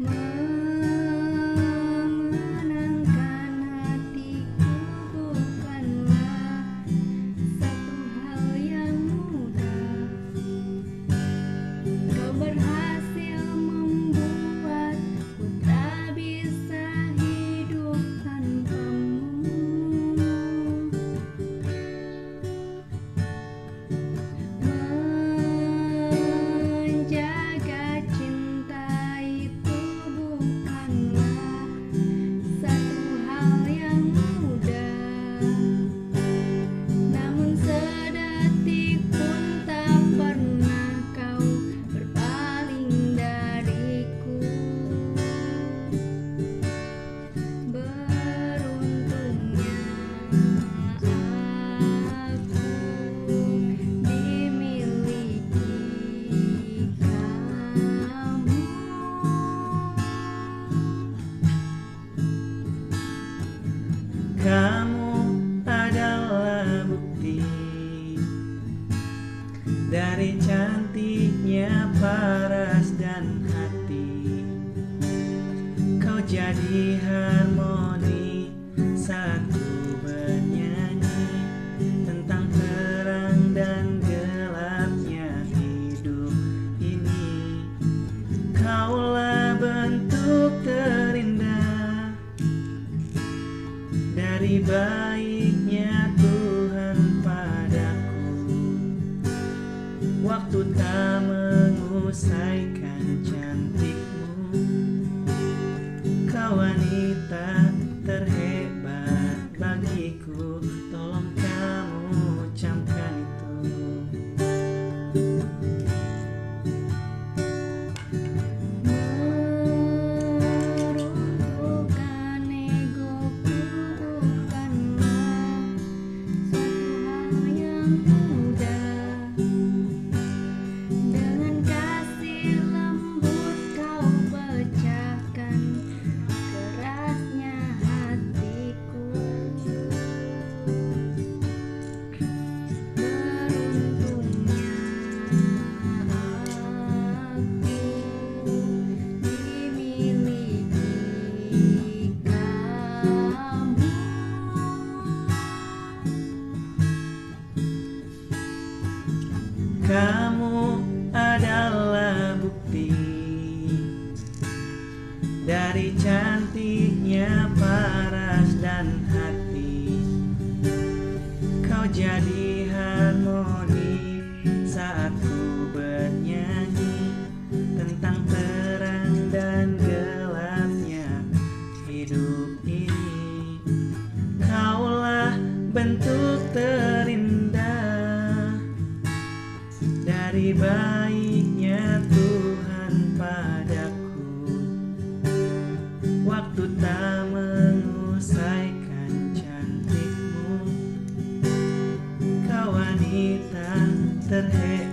Menenangkan hatiku bukanlah satu hal yang mudah. Kau berhasil membuatku tak bisa hidup tanpamu. Menjaga cinta itu bukanlah satu hal yang mudah. Namun sedetik pun tak pernah kau berpaling dariku. Beruntungnya aku dimiliki kamu. Kamu adalah bukti dari cantiknya paras dan hati. Kau jadi harmoni saat ku bernyanyi tentang terang dan gelapnya hidup ini. Kaulah bentuk terindah dari baiknya Tuhan padaku. Waktu tak mengusaikan cantikmu. Kau wanita terhebat bagiku. Tolong kamu camkan itu. Meruntuhkan egoku bukanlah suatu hal yang mudah. Dengan kasih lembut kau pecahkan kerasnya hatiku. Beruntungnya aku dimiliki kamu. Kamu adalah bukti dari cantiknya paras dan hati. Kau jadi harmoni saat ku bernyanyi tentang terang dan gelapnya hidup ini. Kaulah bentuk terindah dari baiknya Tuhan padaku. Waktu tak mengusaikan cantikmu. Kau wanita terhebat